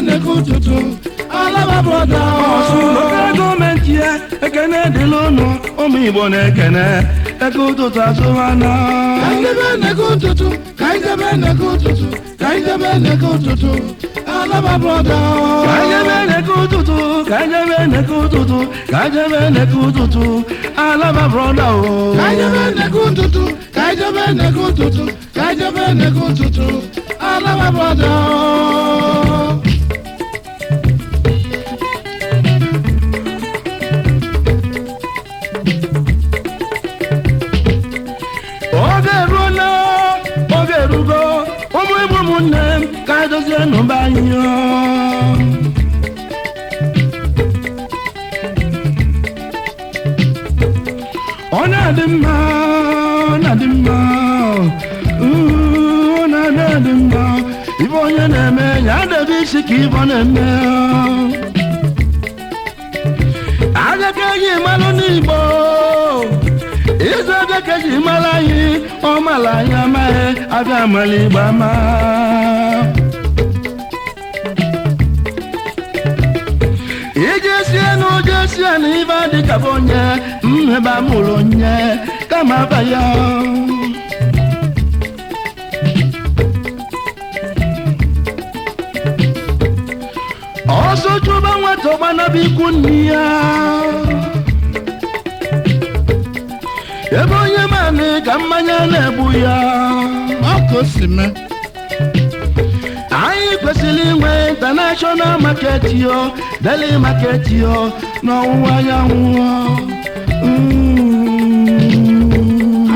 ne kututu alaba broda local government ye ekene dilono omi Igbo na ekene ekututu azụmana kaidebe ne kututu alaba broda kaidebe ne kututu alaba broda o kaidebe ne kututu alaba broda oge erugo ụmụ Igbo ụmụnne m ka edozie n'ụba anyị ọ na-adị mma ibe onye na-eme ya adịghị isi ka ibe ọ na-eme agaka gị malụ n'Igbo izu abịa ka ji mara anyị ọ mara anyị amaghị abịa mara Igbo ama ije sie n'ụjọ sie na ibe dị ka bụ onye mmebe amụrụ onye kama abaya ọsọ chụba nwata ọgbanaba ikwu nne ya ebe onye manị ka mmanya na-egbu ya ọkụ osime anyị kwesịrị inwe international market yo daily market yo n'ọwụwa anyanwụ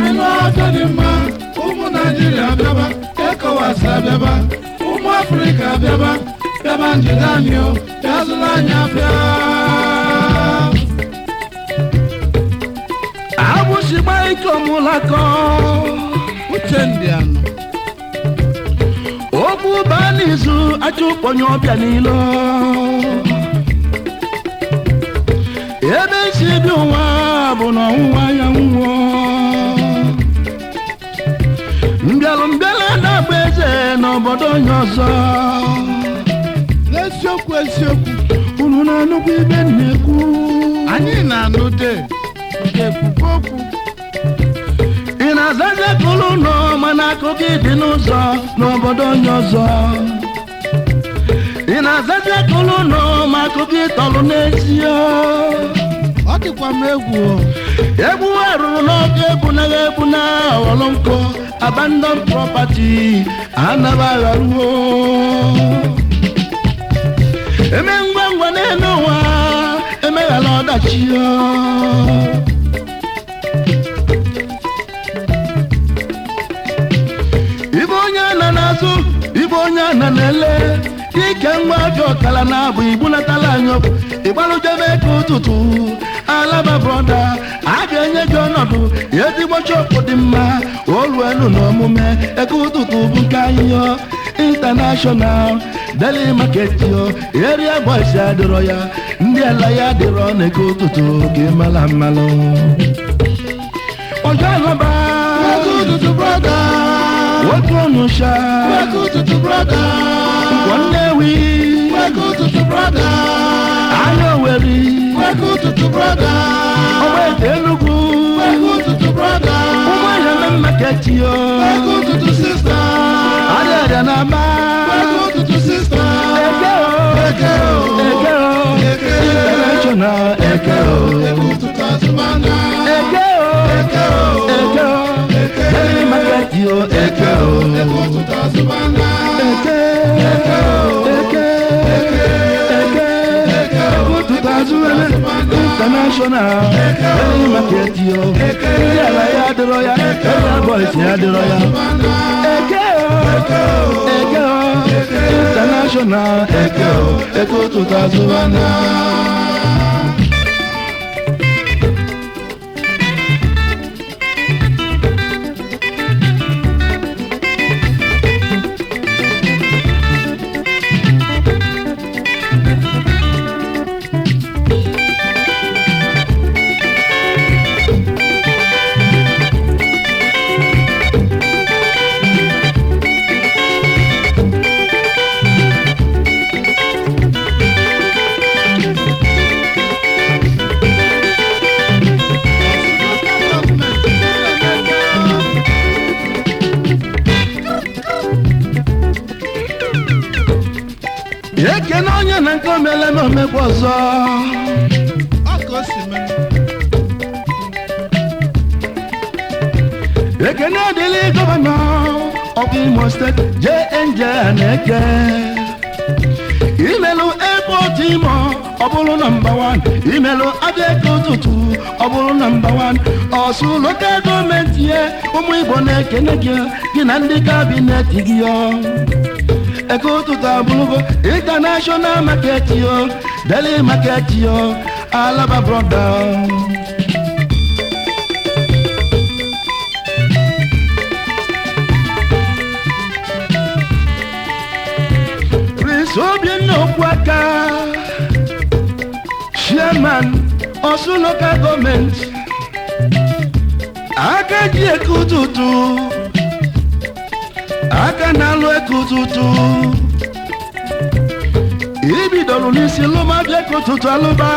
anyị ọjọọ dị mma ụmụ Naịjirịa abịaba ECOWAS abịaba ụmụ Afrịka abịaba bịaba njide anyị o bịazụla anyị abịa abụsịgba ike ọmụlakọ uche ndị anọ okwu baa n'izu achụkpọnye ọbịa n'ilo ebe isi bi ụwa bụ n'ọwụwa anyanwụ mbịalụmbịala na-agba eze n'obodo onye ọzọ n'eziokwu unu na-anụkwa ibe na-ekwu anyị na-anụ de ekwukwu okwu ị na-azazi kụlụ nọ mana akụkọ dị n'ụzọ n'obodo onye ọzọ ị na-azazi kụlụ nọ ma akụkọ ịtọlụ n'ezie ọ dịkwa m egwu egwu arụrụ n'oge egwu na ọghọlụ nkọ abandon property anabagharuo eme ngwa ngwa n'elu ụwa emeghala ọdachi ibe onye ana n'azụ ibe onye ana na-ele ike ngwa dị ọkala na-abụ igbunatala anyị ọkụ ịgbalụjebe ka ụtụtụ alaba broda a ga-enye gị ọnọdụ ezigbo chọpụ dị mma olu elu na omume eke ụtụtụ bụ nke anyị international daily market yo area boys adịrọ ya ndị ala ya adịrọ n'eke ụtụtụ ka ịmala mmalụ ọjọọ alaba ụtụtụ broda otu ọnụsha ụtụtụ broda nkwọ Nnewi ụtụtụ broda anya Oweri ụtụtụ broda ọgba ete Enugu ụtụtụ broda ụmụ ihe na market yo ụtụtụ sista arịa na aba ụtụtụ sista international ụtụtụ azụmana daily market yo ụtụtụ azụmana international daily market yo ndị ala ya adịrọ ya area boys ya adịrọ ya international eke ụtụtụ azụmana onye na nke omele na omegbu ọzọ ekene adịlị gọvanọ of Imo steeti JNJ Aneke imelu airport Imo ọ bụrụ nọmba 1 imelu abịa eke ụtụtụ ọ bụrụ nọmba 1 Ọsụ lokal gọọmenti ya ụmụ Igbo na-ekene gị na ndị kabinet gị yo eke ụtụtụ abụrụgo international market yo daily market yo Alaba brother Obianna Okwuaka chairman Ọsụ local government aka ji eke ụtụtụ aka na-alụ eke ụtụtụ ibidoro n'isi lụma bịa eke ụtụtụ alụba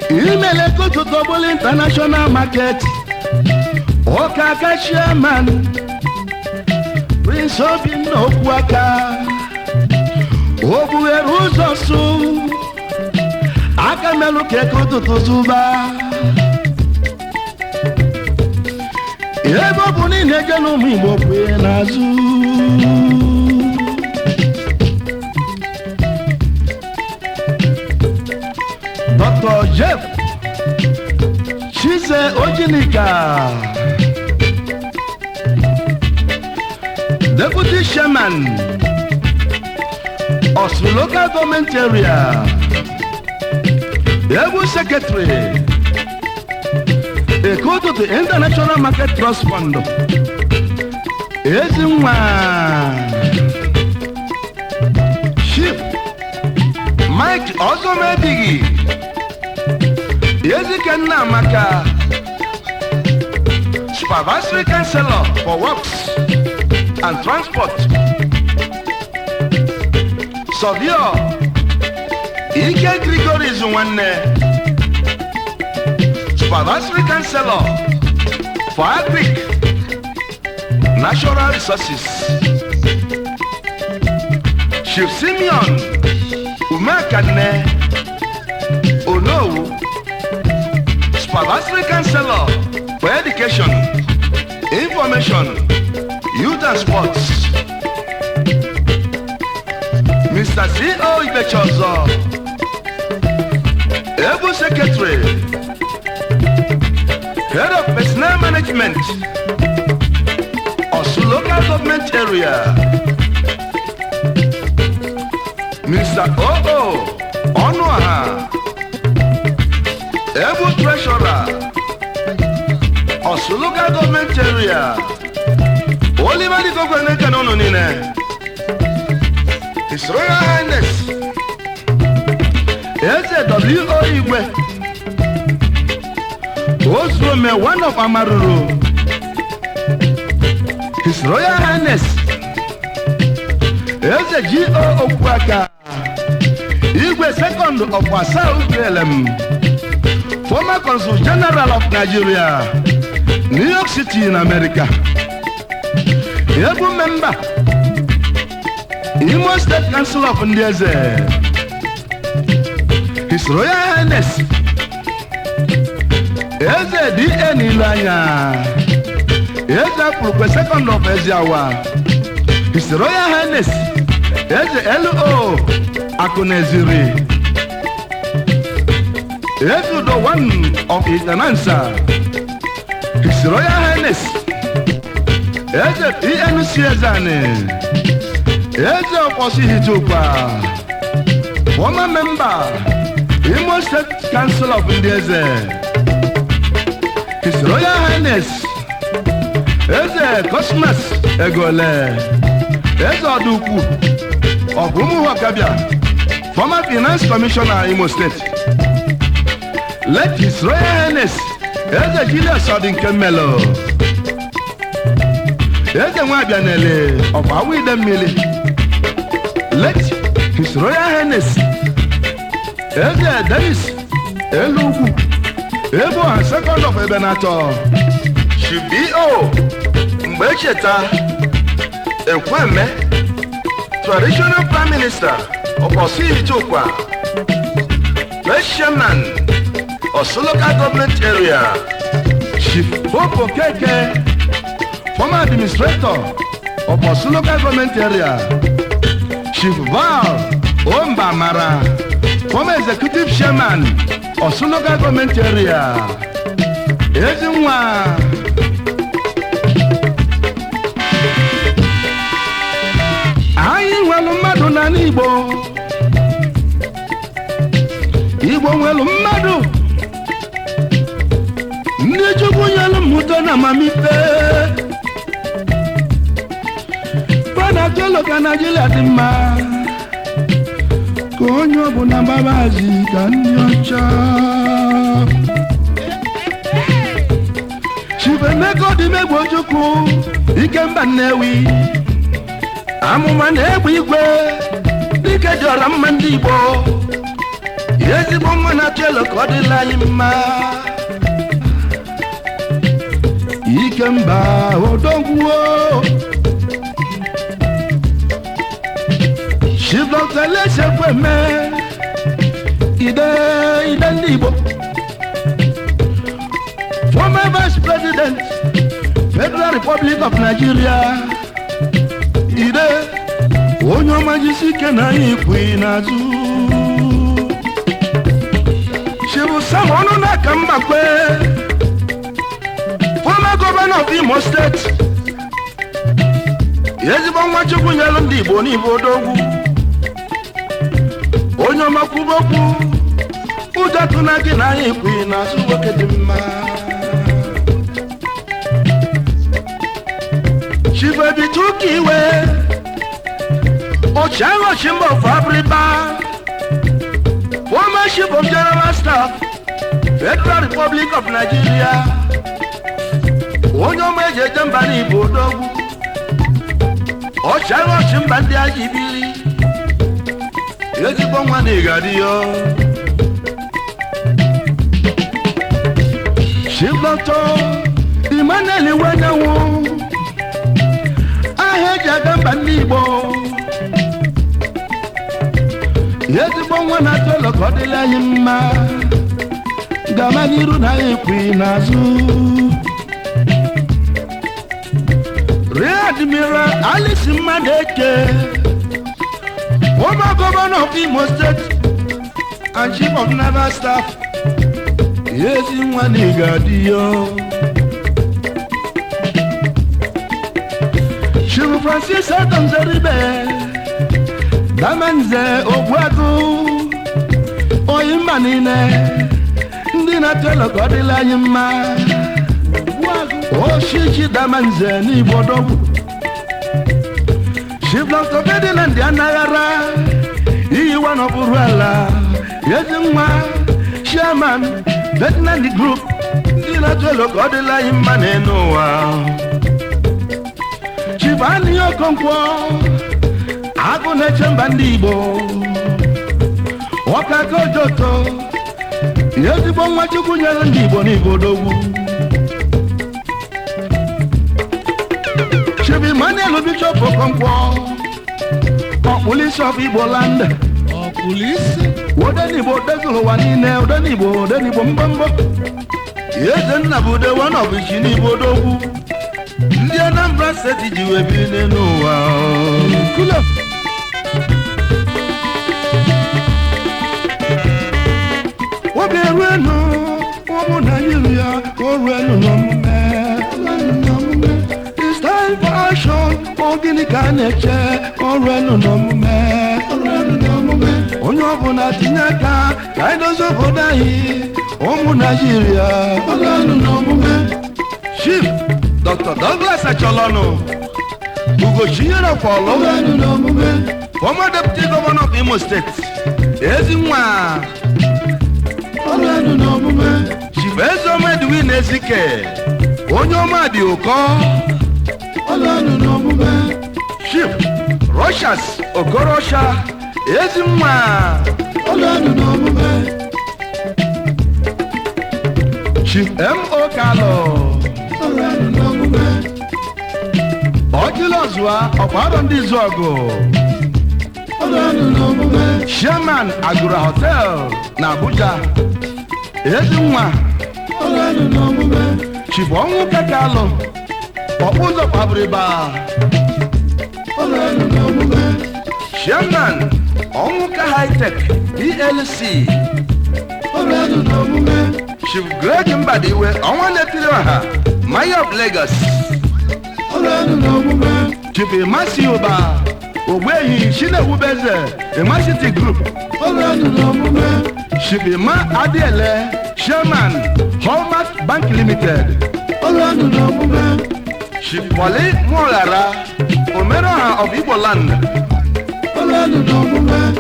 imele eke ụtụtụ ọbụla international market ọka aka chairman Prince Obianna Okwuaka o bughere ụzọ sụ aka melụ ka eke ụtụtụ zụba ebe ọ bụ niile je n'ụmụ Igbo kwee n'azụ Dr. Jeff Chize Ojinika Deputy Chairman Ọsụ Local Government Area Ebu Secretary Ekoto to International Market Trust Fund Ezinwa Chief Mike Ozomebigi Ezikenna Maka Supervisory Councillor for Works and Transport Sovio Ike Gregory Zunwanne Supervisory Councillor for Agric Natural Resources Chief Simeon Umekane Onowu Supervisory Councillor for Education Information Youth and Sports Mr. C.O. Ibechozo Ebu Secretary Head of Personnel Management Ọsụ Local Government Area Mr. O.O. Ọnụaha Ebu Treasurer Ọsụ Local Government Area Oliver di Gogwene Kanono Nine His Royal Highness S.W.O. Igwe Ozuome one of Amaruru His Royal Highness S.G.O. Okwuaka Igwe second of Wasa Ugrelem Former Consul General of Nigeria New York City in America Ebu member Imo State Council of Ndieze His Royal Highness Eze D.N. Ilanya Eze Purukwe second of Eziawa His Royal Highness Eze L.O. Akuneziri Eze the one of Itanansa His Royal Highness Eze E.N.C. Ezane Eze Oposi Hitupa Former member Imo State Council of Ndieze His Royal Highness Eze Cosmas Egole Eze Oduku of Umuwakabia Former Finance Commissioner Imo State Let His Royal Highness Eze Julius Odinkemelo Eze Nwabianele of Awidemmili Let His Royal Highness Eze Dennis Elugu Ebo and second of Ebenator Shibio Mbecheta Ekweme Traditional Prime Minister Oposi Ichokwa, Vice Chairman Osu Local Government Area, Chief Popo Keke, former Administrator of Osu Local Government Area, Chief Val Omba Mara, former Executive Chairman Osu Local Government Area, Ezinwa anyị nwere mmadụ na n'Igbo nwere mmadụ ndị Chukwu nyere mmụta na amamife Brother Tolo ka Nigeria dị mma ka onye ọbụla gbabazi ka ndị ọcha Chibuemeka Odimegwu Ojukwu Ikemba Nnewi amụma na-egbe igwe dike dị ọra mma ndị Igbo ezigbo mma na Tolo ka ọ dịla anyị mma Ikemba Odogwu Chief Dr. Lesekweme ide ndị Igbo former Vice President Federal Republic of Nigeria ide onye ọma jisi ike na anyị ikwu n'azụ Chibu Sam ọnụ n'aka Mbakwe former Governor of Imo State ezigbo nwa Chukwu nyelu ndị Igbo n'Igbo Odogwu onye ọma kwuba okwu ụjọ tụna gị na anyị ikwu n'azụ nwoke dị mma Chief Ebituka Iwe Ochiagha Chimba of Abriba former Chief of General Staff Federal Republic of Nigeria onye ọma eji eje mba n'Igbo Odogwu Ochiagha Chimba ndị aji ibili ezigbo nwa na ịgadịyo Chief Dr. Emmanuel Iwenyanwu ahịa eji aga mba ndị Igbo ezigbo nwa na Tolo ka ọ dịla anyị mma gama n'iru na anyị ekwu n'azụ Rear Admiral Alice Mmadeke former Governor of Imo State and Chief of Naval Staff ezi nwa na ịgadịyo Chief Francis Adomzeribe Damanze Ogwagu Oyimba niile ndị na Tolo ka ọ dịla anyị mma Oshichi Damanze n'Igbo Odogwu Chief Dr. Ferdinand Anaghara iyi wanọbụrụ ala ezi nwa Chairman Ferdinand Group ndị na Tolo ka ọ dịla anyị mma n'elu ụwa Chief Ani Okonkwo agụ na-eche mba ndị Igbo Ọkaka Ojoto ezigbo nwa Chukwu nyere ndị Igbo n'Igbo Odogwu Chief Emmanuel Bishop Okonkwo Police of Igbo Land Police Odenigbo dezuru ụwa niile Odenigbo mbombo eze nna bụ de one of ichi n'Igbo Odogwu ndị Anambra Steeti ji wee biri n'elu ụwa Kulo obi eruenu ụmụ Nigeria oruenu n'omume It's time for action ogini ka na-eche oruenu n'omume onye ọbụla tinye aka ka anyị dozie obodo anyị ụmụ Nigeria oruenu n'omume Chief Dr. Douglas Acholonu Ugochinyere Folo former Deputy Governor of Imo State Ezinwa Chief Ezoma Edwin Ezike onye ọma dị ụkọ Chief Rochas Okorosha Ezinwa Chief M.O. Kalo Ojilozua ọkwaro ndị Izuọgụ Chairman Agura Hotel na Abuja Ezinwa Chibonwu Kakalo Okuzo Pabriba Chairman Onwuka High Tech PLC Chief Greg Mbadiwe Onwanetilewaha Mayor of Lagos Chief Emasi Oba Ogbehi Shinewubeze Emashiti Group Chief Ema Adiele Chairman Hallmark Bank Limited Chief Wale Molara Omeroha of Igbo Land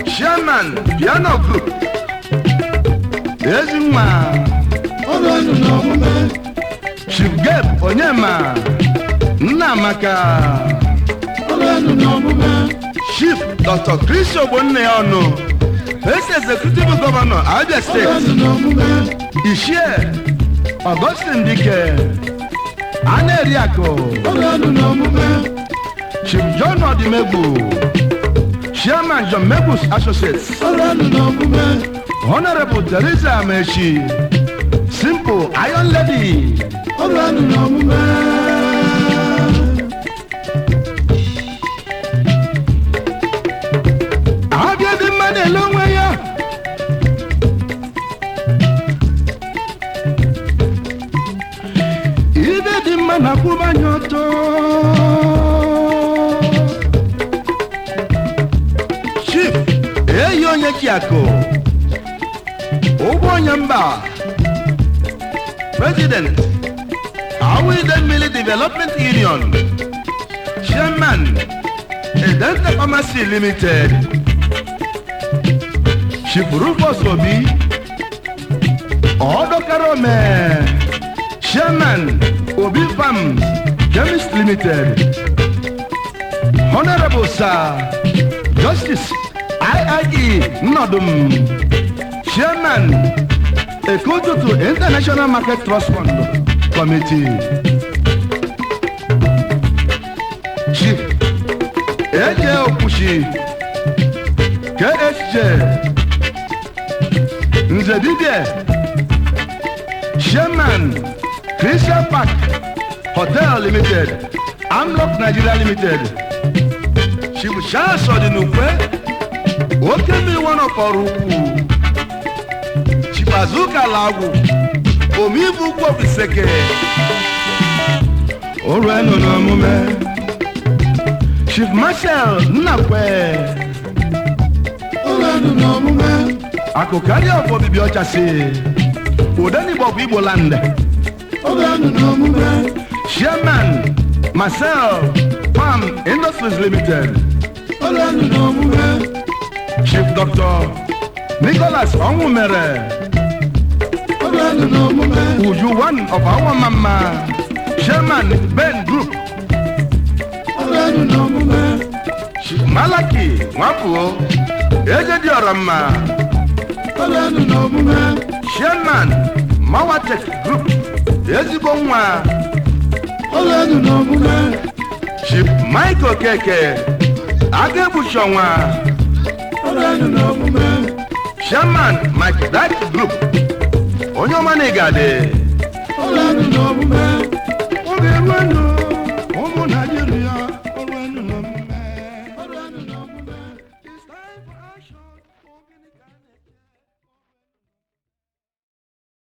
Chairman Piano Group Ezinwa Chief Gabe Onyema Nnamaka Chief Dr. Chris Obonneonu First Executive Governor Abia State Ishie Augustine Dike Aneriako Chief John Odimegbu Chairman John Megus Associates Honorable Teresa Amechi Simple Iron Lady Abia the man alone way ya Ide the man akuba nyoto Chief Eyo Nyekiako Obonyamba President Awiden Mili Development Union Chairman Edenta Pharmacy Limited Chief Rufus Obi Odo Karome Chairman Obi Farms Chemist Limited Honorable Sir Justice IIE Nodum Chairman Ekototo International Market Trust Fund Committee Chief AJ Okushi KSJ Nzedide Chairman Christian Park Hotel Limited Amlock Nigeria Limited Chief Charles Odinukwe Okemi one of our Chief Azuka Lagu Omibu Kwabiseke Oreno no mume Chief Marshal Nnakwe Oreno no mume Akokari of Bibi Ochase Odani Bob Igbo Land Oreno no mume Chairman Marcel Farm Industries Limited Oreno no mume Chief Dr. Nicholas Onwumere Uju one of our mama Chairman Ben Group Chief Malaki Wapu Ejedi Orama Chairman Mawatek Group Ezibonwa Chief Michael Keke Agebushonwa Chairman Mike That Group Onyomanegade